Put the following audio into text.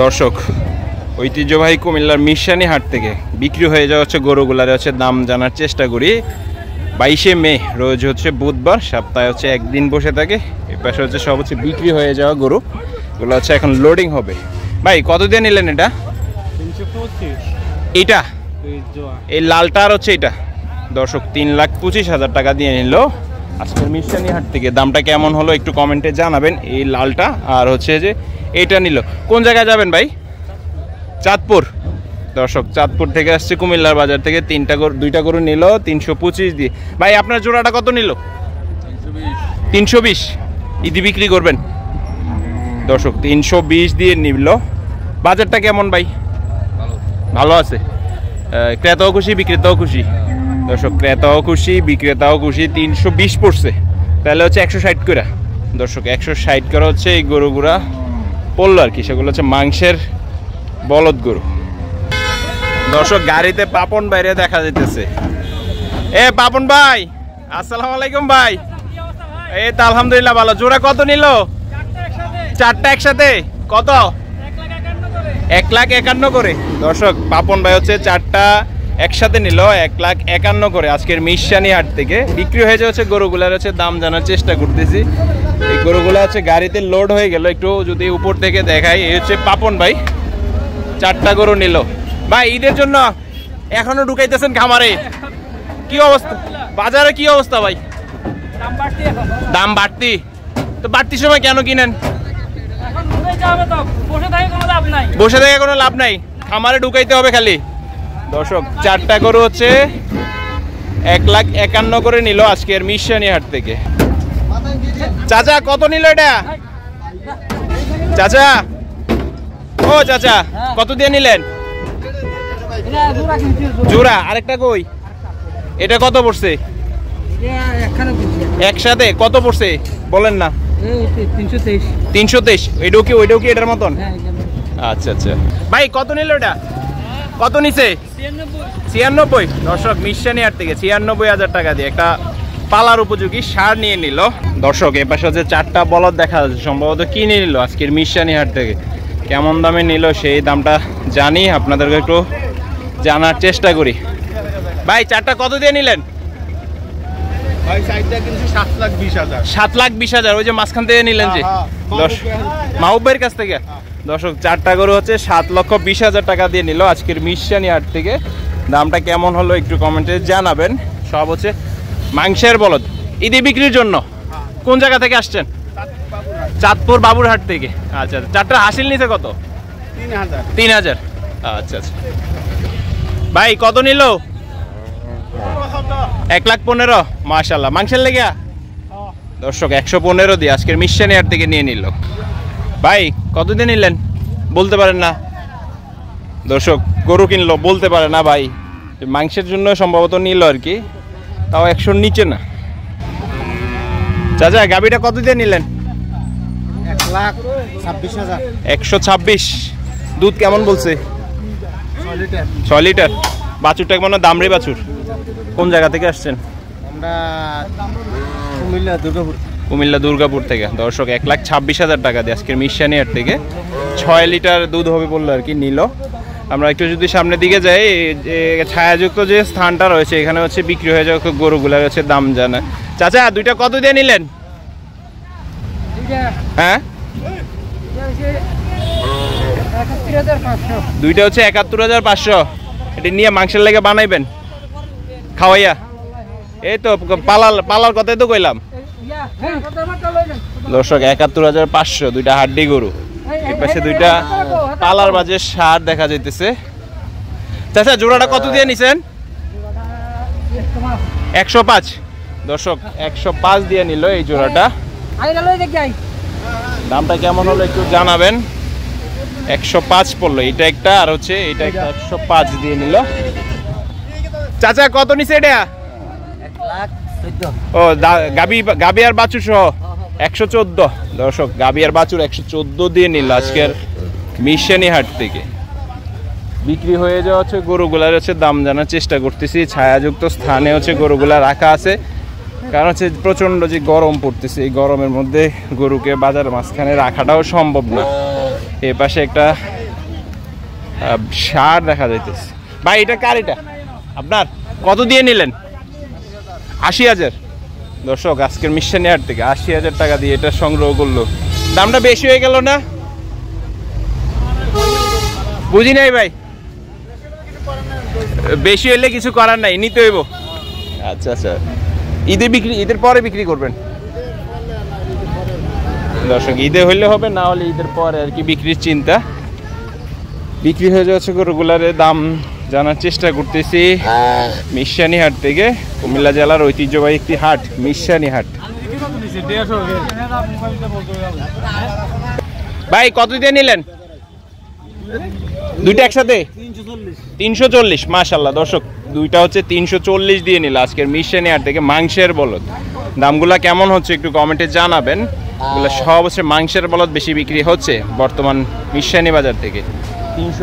দর্শক ঐতিহ্যবাহী কুমিল্লার মিশানি হাট থেকে বিক্রি হয়ে যাওয়া হচ্ছে গরুগুলার হচ্ছে দাম জানার চেষ্টা করি। 22শে মে রোজ হচ্ছে বুধবার, সপ্তাহে হচ্ছে একদিন বসে থাকে। এই পাশে হচ্ছে সব হচ্ছে বিক্রি হয়ে যাওয়া গরু, এগুলো হচ্ছে এখন লোডিং হবে। ভাই কত দিয়ে নিলেন এটা? 325। এইটা এই লালটা আর হচ্ছে এটা দর্শক 3,25,000 টাকা দিয়ে নিল আজকের মিশানি হাট থেকে। দামটা কেমন হলো একটু কমেন্টে জানাবেন। এই লালটা আর হচ্ছে যে এইটা নিল। কোন জায়গায় যাবেন ভাই? চাঁদপুর। দর্শক চাঁদপুর থেকে আসছে কুমিল্লার বাজার থেকে দুইটা গরু নিল 325 দিয়ে। ভাই আপনার জোড়াটা কত নিল? 320। ইদি বিক্রি করবেন দর্শক 320 দিয়ে নিল। বাজারটা কেমন ভাই? ভালো আছে, ক্রেতাও খুশি বিক্রেতাও খুশি। দর্শক ক্রেতাও খুশি বিক্রেতাও খুশি। 320 পড়ছে, তাহলে হচ্ছে 160 করে। দর্শক 160 করে হচ্ছে এই গরুগুলা পড়লো আর কি। সেগুলো হচ্ছে মাংসের বলদ গরু। দর্শক গাড়িতে পাপন বাইরে দেখা যাইতেছে। এ পাপন ভাই, আসসালামু আলাইকুম ভাই। এই তো আলহামদুলিল্লাহ ভালো। জোড়া কত নিল? চারটা একসাথে কত? 1,51,000 করে। দর্শক পাপন ভাই হচ্ছে চারটা একসাথে নিল 1,51,000 করে আজকের মিশানি হাট থেকে। বিক্রি হয়ে যাচ্ছে গরুগুলার হচ্ছে দাম জানার চেষ্টা করতেছি। এই গরুগুলো হচ্ছে গাড়িতে লোড হয়ে গেল। একটু যদি উপর থেকে দেখাই, এই হচ্ছে পাপন ভাই চারটা গরু নিল। ভাই ঈদের জন্য এখনো ঢুকাইতেছেন খামারে? কি অবস্থা বাজারে? কি অবস্থা ভাই? দাম বাড়তি তো বাড়তির সময় কেন কিনেন? বসে থেকে কোনো লাভ নাই, খামারে ঢুকাইতে হবে খালি। দর্শক চারটা গরু হচ্ছে 1,51,000 করে নিল আজকের মিশানি হাট থেকে। চাচা কত নিল এটা? চাচা ও চাচা কত দিয়ে নিলেন? জোড়া আরেকটা কই? এটা কত পড়ছে একসাথে? কত পড়ছে বলেন না? 323। এটাও কি ওইটাও কি এটার মতন? আচ্ছা আচ্ছা। ভাই কত নিল এটা? কত নিছে? 96। দর্শক মিশানি হাট থেকে 96,000 টাকা দিয়ে একটা পালার উপযোগী সার নিয়ে নিল। দর্শক এ পাশে হচ্ছে চারটা বলদ দেখা যাচ্ছে, সম্ভবত কিনে নিল আজকের মিশানি হাট থেকে। কেমন দামে নিল সেই দামটা জানি, আপনাদেরকে একটু জানার চেষ্টা করি। ভাই চারটা কত দিয়ে নিলেন? ভাই সাইডটা কিন্তু 7,20,000। 7,20,000 ওই যে মাঝখান থেকে নিলেন যে মাহবুবের কাছ থেকে। দর্শক চারটা গরু হচ্ছে 7,20,000 টাকা দিয়ে নিল আজকের মিশানি হাট থেকে। দামটা কেমন হলো একটু কমেন্টে জানাবেন। সব হচ্ছে মাংসের বলদ ঈদে বিক্রির জন্য। কোন জায়গা থেকে আসছেন? চাঁদপুর বাবুরহাট থেকে। আচ্ছা চারটা হাসিল নিছে কত? 3,000। আচ্ছা আচ্ছা। ভাই কত নিল? 1,15,000। মাশাআল্লাহ। মাংসের লেগে দর্শক 115 দিয়ে আজকের মিশানি হাট থেকে নিয়ে নিল। ভাই কত দিয়ে নিলেন বলতে পারেন না? দর্শক গরু কিনলো বলতে পারে না ভাই, মাংসের জন্য সম্ভবত নিল আর কি, তাও 100 নিচে না। চাচা গাবিটা কত দিয়ে নিলেন? 1,26,000। 126। দুধ কেমন বলছে? 6 লিটার। বাছুরটা কেমন? দামরি বাছুর। কোন জায়গা থেকে আসছেন? আমরা কুমিল্লা দুর্গাপুর থেকে। দর্শক 1,26,000 টাকা দিয়ে আজকের মিশানি হাট থেকে 6 লিটার দুধ হবে বললো আর কি নিল। আমরা একটু যদি সামনের দিকে যাই, ছায়াযুক্ত যে স্থানটা রয়েছে এখানে হচ্ছে বিক্রি হয়ে যাওয়া গরুগুলার হচ্ছে দাম জানা। চাচা দুইটা কত দিয়ে নিলেন? হ্যাঁ দুইটা হচ্ছে 71,500। এটা নিয়ে মাংসের লেগে বানাইবেন খাওয়াইয়া? এই তো পালার কথাই তো কইলাম। দর্শক 71,500 দুইটা হাড্ডি গরু। এই পাশে দুইটা পালার বাজে সার দেখা যাইতেছে। চাচা জোড়াটা কত দিয়ে নিছেন? 105। দর্শক 105 দিয়ে নিল এই জোড়াটা। দামটা কেমন হলো একটু জানাবেন। 105 পড়লো এটা একটা, আর হচ্ছে এটা একটা 105 দিয়ে নিল। চাচা কত নিছে এটা? 1,14,000। ও গাবি আর বাছুর সহ 114। দর্শক গাবি আর বাছুর 114 দিয়ে নিল আজকের মিশানি হাট থেকে। বিক্রি হয়ে যাওয়া হচ্ছে গরুগুলার হচ্ছে দাম জানার চেষ্টা করতেছি। ছায়াযুক্ত স্থানে হচ্ছে গরুগুলা রাখা আছে, কারণ হচ্ছে প্রচণ্ড যে গরম পড়তেছে, এই গরমের মধ্যে গরুকে বাজার মাঝখানে রাখাটাও সম্ভব না। এ পাশে একটা ষাঁড় দেখা যাইতেছে। ভাই এটা কার? এটা আপনার? কত দিয়ে নিলেন? ৮০,০০০। দর্শক আজকের মিশানি হাট থেকে ৮০,০০০ টাকা দিয়ে এটা সংগ্রহ করলো। দামটা বেশি হয়ে গেল না? বুঝি নাই ভাই, বেশি হইলে কিছু করার নাই, নিতে হইব। আচ্ছা আচ্ছা, ঈদের পরে বিক্রি করবেন? দর্শক ঈদে হইলে হবে, না হলে ঈদের পরে আর কি বিক্রির চিন্তা। বিক্রি হয়ে যাচ্ছে গরুগুলারের দাম জানার চেষ্টা করতেছি মিশানি হাট থেকে, কুমিল্লা জেলার ঐতিহ্যবাহী একটি হাট মিশানি হাট। ভাই কত দিয়ে নিলেন দুইটা একসাথে? 340। মাশাআল্লাহ দর্শক, দুইটা হচ্ছে 340 দিয়ে নিল আজকের মিশানি হাট থেকে মাংসের বলদ। দামগুলা কেমন হচ্ছে একটু কমেন্টে জানাবেন। এগুলো সব হচ্ছে মাংসের বলদ বেশি বিক্রি হচ্ছে বর্তমান মিশানি বাজার থেকে। 300